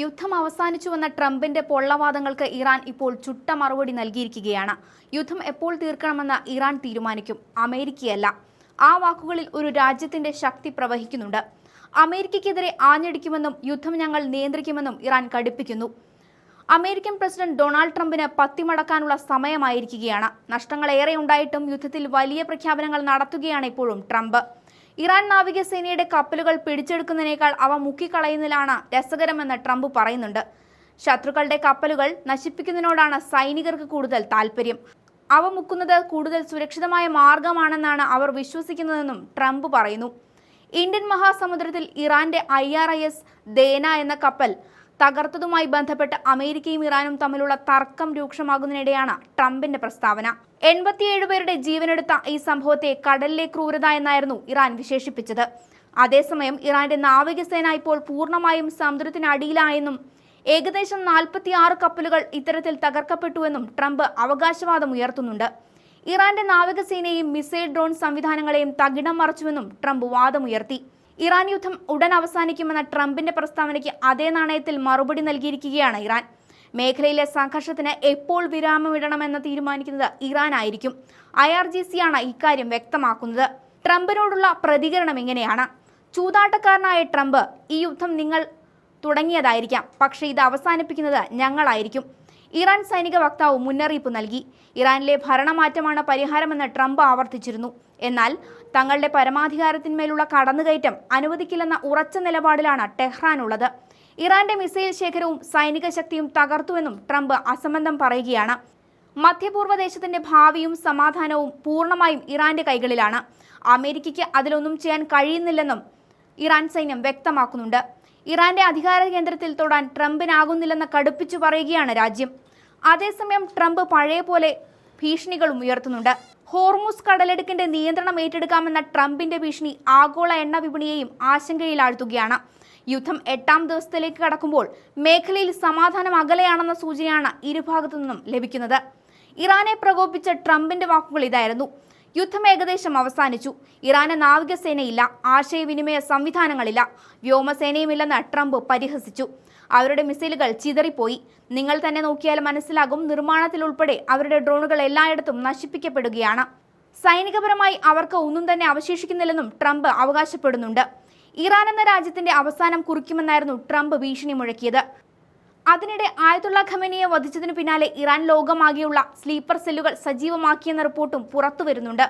യുദ്ധം അവസാനിച്ചുവെന്ന ട്രംപിന്റെ പൊള്ളവാദങ്ങൾക്ക് ഇറാൻ ഇപ്പോൾ ചുട്ട മറുപടി നൽകിയിരിക്കുകയാണ്. യുദ്ധം എപ്പോൾ തീർക്കണമെന്ന് ഇറാൻ തീരുമാനിക്കും, അമേരിക്കയല്ല. ആ വാക്കുകളിൽ ഒരു രാജ്യത്തിന്റെ ശക്തി പ്രവഹിക്കുന്നുണ്ട്. അമേരിക്കയ്ക്കെതിരെ ആഞ്ഞടിക്കുമെന്നും യുദ്ധം ഞങ്ങൾ നിയന്ത്രിക്കുമെന്നും ഇറാൻ കടുപ്പിക്കുന്നു. അമേരിക്കൻ പ്രസിഡന്റ് ഡൊണാൾഡ് ട്രംപിന് പത്തിമടക്കാനുള്ള സമയമായിരിക്കുകയാണ്. നഷ്ടങ്ങളേറെ ഉണ്ടായിട്ടും യുദ്ധത്തിൽ വലിയ പ്രഖ്യാപനങ്ങൾ നടത്തുകയാണ് ഇപ്പോഴും ട്രംപ്. ഇറാൻ നാവികസേനയുടെ കപ്പലുകൾ പിടിച്ചെടുക്കുന്നതിനേക്കാൾ അവ മുക്കിക്കളയുന്നതിലാണ് രസകരമെന്ന് ട്രംപ് പറയുന്നുണ്ട്. ശത്രുക്കളുടെ കപ്പലുകൾ നശിപ്പിക്കുന്നതിനോടാണ് സൈനികർക്ക് കൂടുതൽ താല്പര്യം. അവ മുക്കുന്നത് കൂടുതൽ സുരക്ഷിതമായ മാർഗമാണെന്നാണ് അവർ വിശ്വസിക്കുന്നതെന്നും ട്രംപ് പറയുന്നു. ഇന്ത്യൻ മഹാസമുദ്രത്തിൽ ഇറാന്റെ IRIS ദേന എന്ന കപ്പൽ തകർത്തതുമായി ബന്ധപ്പെട്ട് അമേരിക്കയും ഇറാനും തമ്മിലുള്ള തർക്കം രൂക്ഷമാകുന്നതിനിടെയാണ് ട്രംപിന്റെ പ്രസ്താവന. 87 പേരുടെ ജീവനെടുത്ത ഈ സംഭവത്തെ കടലിലെ ക്രൂരത എന്നായിരുന്നു ഇറാൻ വിശേഷിപ്പിച്ചത്. അതേസമയം ഇറാന്റെ നാവികസേന ഇപ്പോൾ പൂർണ്ണമായും സമുദ്രത്തിനടിയിലായെന്നും ഏകദേശം 46 കപ്പലുകൾ ഇത്തരത്തിൽ തകർക്കപ്പെട്ടുവെന്നും ട്രംപ് അവകാശവാദം ഉയർത്തുന്നുണ്ട്. ഇറാന്റെ നാവികസേനയെയും മിസൈൽ ഡ്രോൺ സംവിധാനങ്ങളെയും തകിടം മറിച്ചുവെന്നും ട്രംപ് വാദമുയർത്തി. ഇറാൻ യുദ്ധം ഉടൻ അവസാനിക്കുമെന്ന ട്രംപിന്റെ പ്രസ്താവനയ്ക്ക് അതേ നാണയത്തിൽ മറുപടി നൽകിയിരിക്കുകയാണ് ഇറാൻ. മേഖലയിലെ സംഘർഷത്തിന് എപ്പോൾ വിരാമമിടണമെന്ന് തീരുമാനിക്കുന്നത് ഇറാൻ ആയിരിക്കും. IRGC ആണ് ഇക്കാര്യം വ്യക്തമാക്കുന്നത്. ട്രംപിനോടുള്ള പ്രതികരണം ഇങ്ങനെയാണ്: ചൂതാട്ടക്കാരനായ ട്രംപ്, ഈ യുദ്ധം നിങ്ങൾ തുടങ്ങിയതായിരിക്കാം, പക്ഷേ ഇത് അവസാനിപ്പിക്കുന്നത് ഞങ്ങളായിരിക്കും. ഇറാൻ സൈനിക വക്താവ് മുന്നറിയിപ്പ് നൽകി. ഇറാനിലെ ഭരണമാറ്റമാണ് പരിഹാരമെന്ന് ട്രംപ് ആവർത്തിച്ചിരുന്നു. എന്നാൽ തങ്ങളുടെ പരമാധികാരത്തിന്മേലുള്ള കടന്നുകയറ്റം അനുവദിക്കില്ലെന്ന ഉറച്ച നിലപാടിലാണ് ടെഹ്റാനുള്ളത്. ഇറാന്റെ മിസൈൽ ശേഖരവും സൈനിക ശക്തിയും തകർത്തുവെന്നും ട്രംപ് അസംബന്ധം പറയുകയാണ്. മധ്യപൂർവ്വ ദേശത്തിന്റെ ഭാവിയും സമാധാനവും പൂർണ്ണമായും ഇറാന്റെ കൈകളിലാണ്. അമേരിക്കയ്ക്ക് അതിലൊന്നും ചെയ്യാൻ കഴിയുന്നില്ലെന്നും ഇറാൻ സൈന്യം വ്യക്തമാക്കുന്നുണ്ട്. ഇറാന്റെ അധികാര കേന്ദ്രത്തിൽ തൊടാൻ ട്രംപിനാകുന്നില്ലെന്ന് കടുപ്പിച്ചു പറയുകയാണ് രാജ്യം. അതേസമയം ട്രംപ് പഴയ പോലെ ഭീഷണികളും ഉയർത്തുന്നുണ്ട്. ഹോർമുസ് കടലിടുക്കിന്റെ നിയന്ത്രണം ഏറ്റെടുക്കാമെന്ന ട്രംപിന്റെ ഭീഷണി ആഗോള എണ്ണ വിപണിയെയും ആശങ്കയിലാഴ്ത്തുകയാണ്. യുദ്ധം 8ാം ദിവസത്തിലേക്ക് കടക്കുമ്പോൾ മേഖലയിൽ സമാധാനം അകലെയാണെന്ന സൂചനയാണ് ഇരുഭാഗത്തു നിന്നും ലഭിക്കുന്നത്. ഇറാനെ പ്രകോപിപ്പിച്ച ട്രംപിന്റെ വാക്കുകൾ ഇതായിരുന്നു: യുദ്ധം ഏകദേശം അവസാനിച്ചു. ഇറാന് നാവികസേനയില്ല, ആശയവിനിമയ സംവിധാനങ്ങളില്ല, വ്യോമസേനയുമില്ലെന്ന് ട്രംപ് പരിഹസിച്ചു. അവരുടെ മിസൈലുകൾ ചിതറിപ്പോയി. നിങ്ങൾ തന്നെ നോക്കിയാൽ മനസ്സിലാകും, നിർമ്മാണത്തിലുൾപ്പെടെ അവരുടെ ഡ്രോണുകൾ എല്ലായിടത്തും നശിപ്പിക്കപ്പെടുകയാണ്. സൈനികപരമായി അവർക്ക് ഒന്നും തന്നെ അവശേഷിക്കുന്നില്ലെന്നും ട്രംപ് അവകാശപ്പെടുന്നുണ്ട്. ഇറാൻ എന്ന രാജ്യത്തിന്റെ അവസാനം കുറിക്കുമെന്നായിരുന്നു ട്രംപ് ഭീഷണി മുഴക്കിയത്. അതിനിടെ ആയതുള്ള ഖമേനിയെ വധിച്ചതിനു പിന്നാലെ ഇറാൻ ലോകമാകെയുള്ള സ്ലീപ്പർ സെല്ലുകൾ സജീവമാക്കിയെന്ന റിപ്പോർട്ടും പുറത്തുവരുന്നുണ്ട്.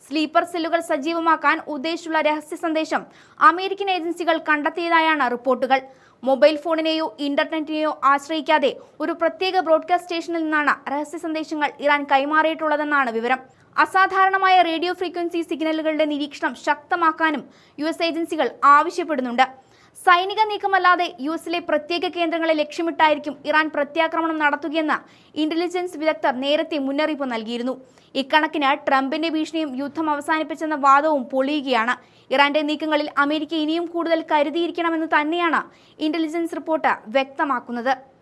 സ്ലീപ്പർ സെല്ലുകൾ സജീവമാക്കാൻ ഉദ്ദേശിച്ചുള്ള രഹസ്യ സന്ദേശം അമേരിക്കൻ ഏജൻസികൾ കണ്ടെത്തിയതായാണ് റിപ്പോർട്ടുകൾ. മൊബൈൽ ഫോണിനെയോ ഇന്റർനെറ്റിനെയോ ആശ്രയിക്കാതെ ഒരു പ്രത്യേക ബ്രോഡ്കാസ്റ്റ് സ്റ്റേഷനിൽ നിന്നാണ് രഹസ്യ സന്ദേശങ്ങൾ ഇറാൻ കൈമാറിയിട്ടുള്ളതെന്നാണ് വിവരം. അസാധാരണമായ റേഡിയോ ഫ്രീക്വൻസി സിഗ്നലുകളുടെ നിരീക്ഷണം ശക്തമാക്കാനും US ഏജൻസികൾ ആവശ്യപ്പെടുന്നുണ്ട്. സൈനിക നീക്കമല്ലാതെ US പ്രത്യേക കേന്ദ്രങ്ങളെ ലക്ഷ്യമിട്ടായിരിക്കും ഇറാൻ പ്രത്യാക്രമണം നടത്തുകയെന്ന് ഇന്റലിജൻസ് വിദഗ്ധർ നേരത്തെ മുന്നറിയിപ്പ് നൽകിയിരുന്നു. ഇക്കണക്കിന് ട്രംപിന്റെ ഭീഷണിയും യുദ്ധം അവസാനിപ്പിച്ചെന്ന വാദവും പൊളിയുകയാണ്. ഇറാന്റെ നീക്കങ്ങളിൽ അമേരിക്ക ഇനിയും കൂടുതൽ കരുതിയിരിക്കണമെന്ന് തന്നെയാണ് ഇന്റലിജൻസ് റിപ്പോർട്ട് വ്യക്തമാക്കുന്നത്.